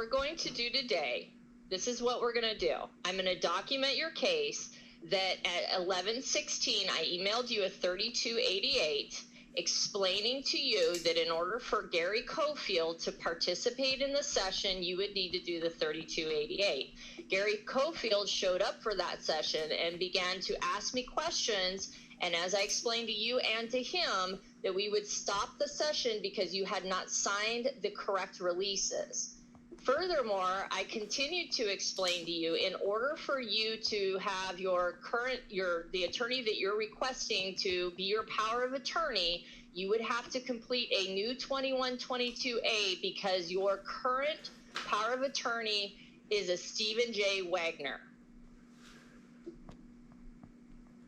we're going to do today, this is what we're going to do. I'm going to document your case that at 11:16, I emailed you a 3288 explaining to you that in order for Gary Cofield to participate in the session, you would need to do the 3288. Gary Cofield showed up for that session and began to ask me questions. And as I explained to you and to him, that we would stop the session because you had not signed the correct releases. Furthermore, I continued to explain to you, in order for you to have the attorney that you're requesting to be your power of attorney, you would have to complete a new 2122A because your current power of attorney is a Stephen J. Wagner.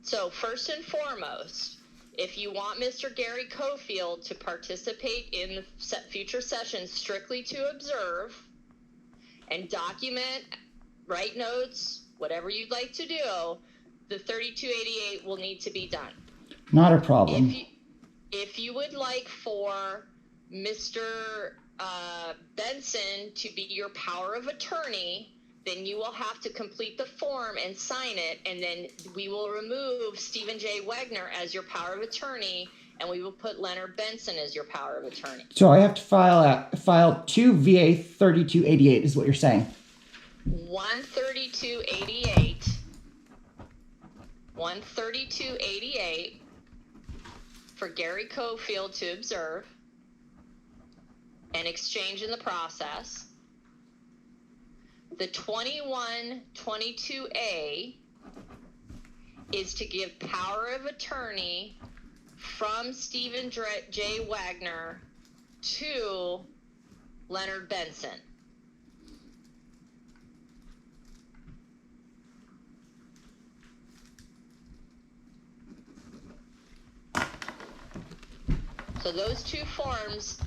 So first and foremost, if you want Mr. Gary Cofield to participate in the future sessions strictly to observe and document, write notes, whatever you'd like to do, the 3288 will need to be done. Not a problem. If you would like for Mr. Benson to be your power of attorney, then you will have to complete the form and sign it, and then we will remove Stephen J. Wagner as your power of attorney, and we will put Leonard Benson as your power of attorney. So I have to file 2 VA 3288 is what you're saying. 13288 for Gary Cofield to observe and exchange in the process. The 2122A is to give power of attorney from Stephen J. Wagner to Leonard Benson. So those two forms,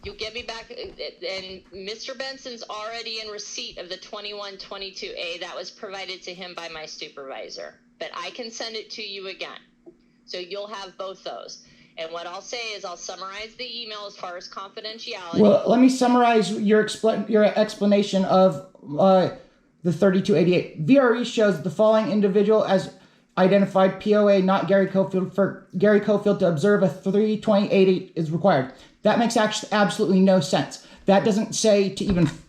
you get me back, and Mr. Benson's already in receipt of the 2122A that was provided to him by my supervisor, but I can send it to you again. So you'll have both those. And what I'll say is I'll summarize the email as far as confidentiality. Well, let me summarize your explanation of the 3288. VRE shows the following individual as identified POA, not Gary Cofield. For Gary Cofield to observe a 32088 is required. That makes absolutely no sense. That doesn't say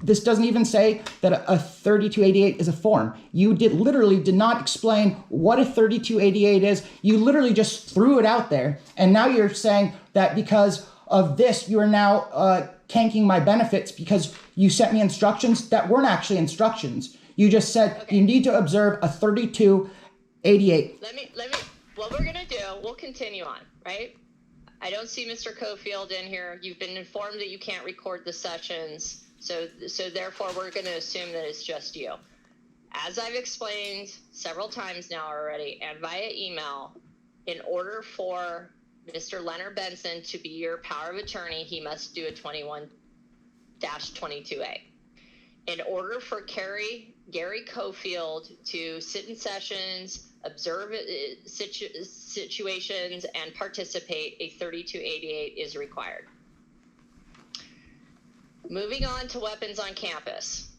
this doesn't even say that a 3288 is a form. You literally did not explain what a 3288 is. You literally just threw it out there. And now you're saying that because of this, you are now tanking my benefits because you sent me instructions that weren't actually instructions. You just said You need to observe a 3288. Let me, what we're gonna do, we'll continue on, right? I don't see Mr. Cofield in here. You've been informed that you can't record the sessions. So therefore we're going to assume that it's just you. As I've explained several times now already and via email, in order for Mr. Leonard Benson to be your power of attorney, he must do a 21-22A. In order for Gary Cofield to sit in sessions, observe situations, and participate, a 3288 is required. Moving on to weapons on campus.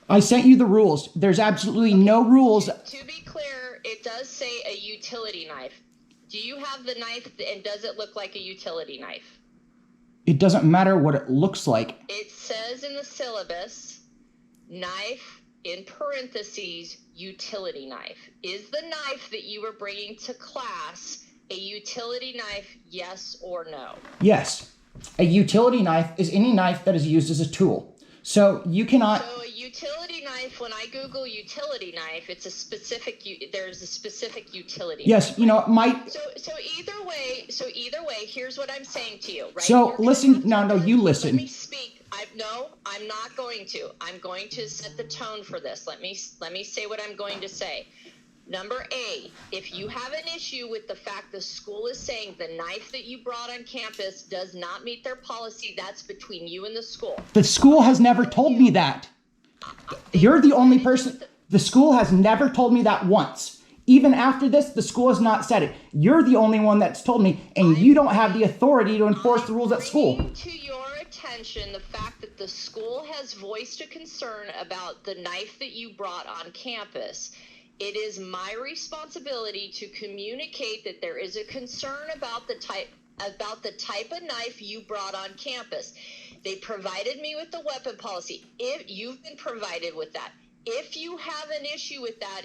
I sent you the rules. There's absolutely no rules. To be clear, it does say a utility knife. Do you have the knife, and does it look like a utility knife? It doesn't matter what it looks like. It says in the syllabus, knife, in parentheses, utility knife. Is the knife that you were bringing to class a utility knife, yes or no? Yes. A utility knife is any knife that is used as a tool. So you cannot... So a utility knife, when I Google utility knife, it's a specific, there's a specific utility Yes, knife. you know, So either way, here's what I'm saying to you, right? So listen, no, you listen. Let me speak. I'm not going to. I'm going to set the tone for this. Let me say what I'm going to say. Number A, if you have an issue with the fact the school is saying the knife that you brought on campus does not meet their policy, that's between you and the school. The school has never told me that. You're the only person. The school has never told me that once. Even after this, the school has not said it. You're the only one that's told me, and you don't have the authority to enforce the rules at school. To your attention attention the fact that the school has voiced a concern about the knife that you brought on campus. It is my responsibility to communicate that there is a concern about the type of knife you brought on campus. They provided me with the weapon policy. If you've been provided with that, if you have an issue with that,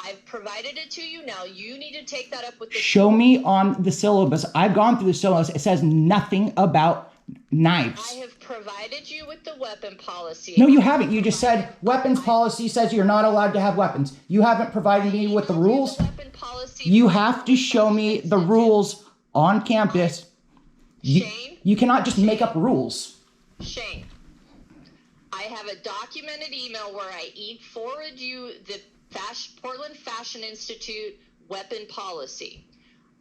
I've provided it to you. Now you need to take that up with the Show me on the syllabus. I've gone through the syllabus. It says nothing about knives. I have provided you with the weapon policy. No, you haven't. You just said weapons policy says you're not allowed to have weapons. You haven't provided me with the rules. You have to show me the rules on campus. Shane? You cannot just make up rules. Shane, I have a documented email where I forwarded you the Portland Fashion Institute weapon policy.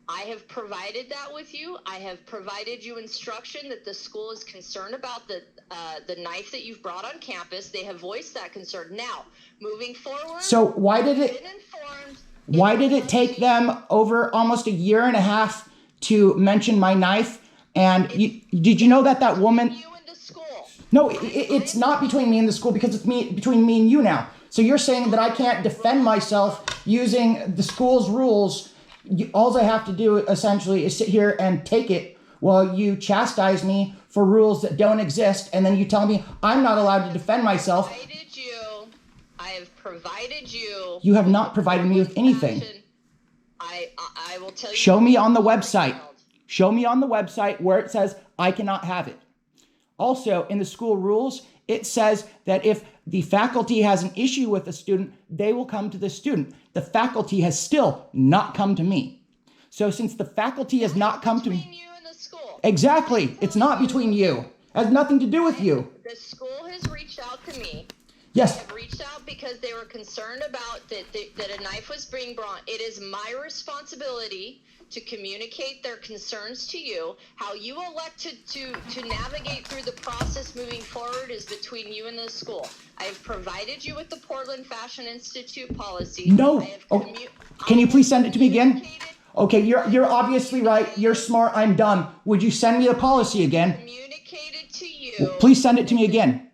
I have provided that with you. I have provided you instruction that the school is concerned about the knife that you've brought on campus. They have voiced that concern. Now, moving forward. So why did it take them over almost a year and a half to mention my knife? And did you know that woman? You and the school. No, it's not between me and the school because it's between me and you now. So you're saying that I can't defend myself using the school's rules. All I have to do essentially is sit here and take it while you chastise me for rules that don't exist, and then you tell me I'm not allowed to defend myself. I have provided you. You have not provided me with anything. I will tell you. Show me on the website. Show me on the website where it says I cannot have it. Also, in the school rules, it says that if the faculty has an issue with a student, they will come to the student. The faculty has still not come to me. So since the faculty has not come to me. Between you and the school. Exactly. It's not between you. It has nothing to do with you. The school has reached out to me. Yes. They have reached out because they were concerned about that a knife was being brought. It is my responsibility to communicate their concerns to you. How you elect to navigate through the process moving forward is between you and the school. I have provided you with the Portland Fashion Institute policy. No. Can you please send it to me again? Okay, you're obviously right. You're smart. I'm dumb. Would you send me the policy again? Communicated to you. Please send it to me again.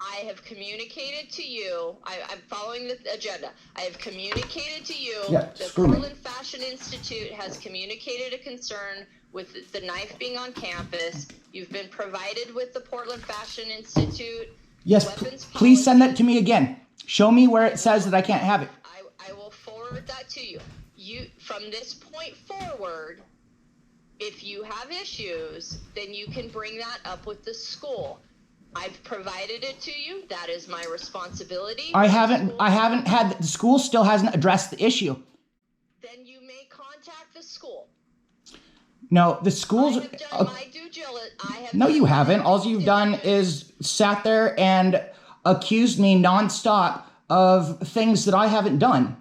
I have communicated to you. I'm following the agenda. I have communicated to you. Yeah, the Portland Fashion Institute has communicated a concern with the knife being on campus. You've been provided with the Portland Fashion Institute. Yes, please send that to me again. Show me where it says that I can't have it. I will forward that to you. From this point forward, if you have issues, then you can bring that up with the school. I've provided it to you. That is my responsibility. I haven't had, the school still hasn't addressed the issue. Then you may contact the school. No, the school's... I have done my due diligence. No, you haven't. All you've done is sat there and accused me nonstop of things that I haven't done.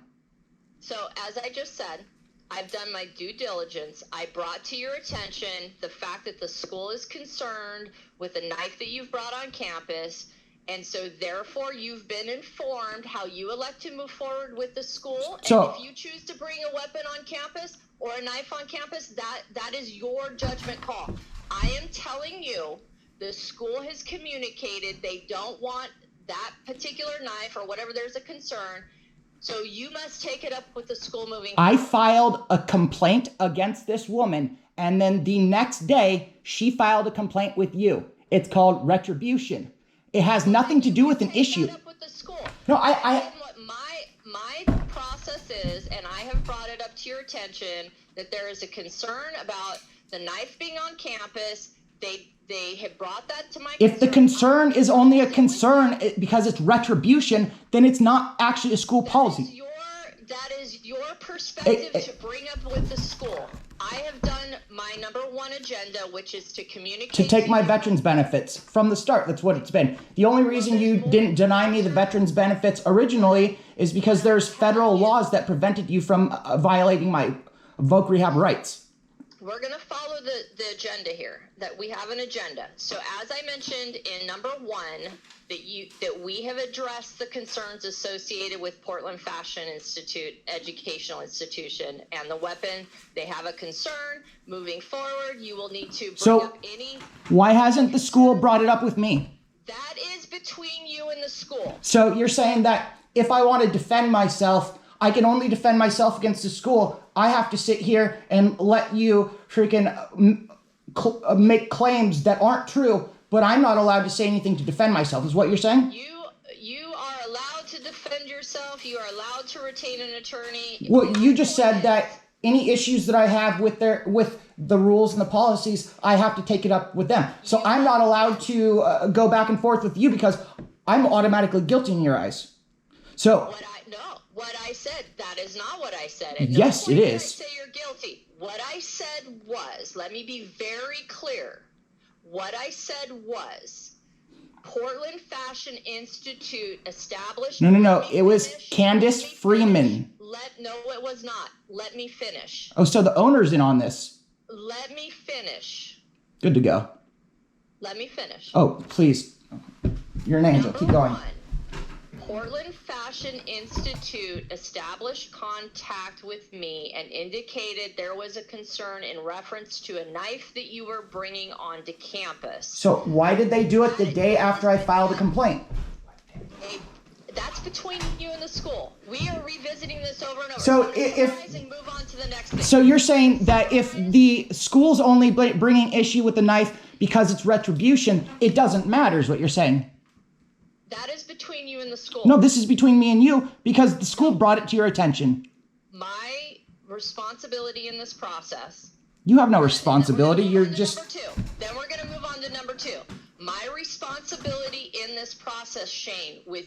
So, as I just said, I've done my due diligence. I brought to your attention the fact that the school is concerned with the knife that you've brought on campus. And so, therefore, you've been informed how you elect to move forward with the school. And if you choose to bring a weapon on campus or a knife on campus, that is your judgment call. I am telling you, the school has communicated they don't want that particular knife or whatever there's a concern. So you must take it up with the school moving forward. I filed a complaint against this woman, and then the next day, she filed a complaint with you. It's called retribution. It has nothing to do with an issue. That up with the school. No, what my process is, and I have brought it up to your attention, that there is a concern about the knife being on campus. They have brought that to my attention. If the concern is only a concern because it's retribution, then it's not actually a school policy. That is your perspective to bring up with the school. I have done my number one agenda, which is to communicate. To take my veterans benefits from the start. That's what it's been. The only reason you didn't deny me the veterans benefits originally is because there's federal laws that prevented you from violating my VOC Rehab rights. we're going to follow the agenda here, that we have an agenda. So as I mentioned in number 1, that we have addressed the concerns associated with Portland Fashion Institute educational institution and the weapon. They have a concern moving forward. You will need to bring up any. Why hasn't the school brought it up with me? That is between you and the school. So you're saying that if I want to defend myself, I can only defend myself against the school. I have to sit here and let you freaking make claims that aren't true, but I'm not allowed to say anything to defend myself, is what you're saying? You are allowed to defend yourself. You are allowed to retain an attorney. Well, you just said that any issues that I have with the rules and the policies, I have to take it up with them. So I'm not allowed to go back and forth with you because I'm automatically guilty in your eyes. So what I said, that is not what I said. Yes, it is. I say you're guilty. What I said was, let me be very clear. What I said was, Portland Fashion Institute established. No. It was Candace Freeman. No, it was not. Let me finish. Oh, so the owner's in on this. Let me finish. Good to go. Let me finish. Oh, please. You're an angel. Keep going. 1, Portland Fashion Institute established contact with me and indicated there was a concern in reference to a knife that you were bringing onto campus. So why did they do it the day after I filed a complaint? That's between you and the school. We are revisiting this over and over. So Move on to the next thing. So you're saying that if the school's only bringing issue with the knife because it's retribution, it doesn't matter, is what you're saying? That is between you and the school. No, this is between me and you because the school brought it to your attention. My responsibility in this process. You have no responsibility. You're just. Number 2. Then we're going to move on to number 2. My responsibility in this process, Shane, with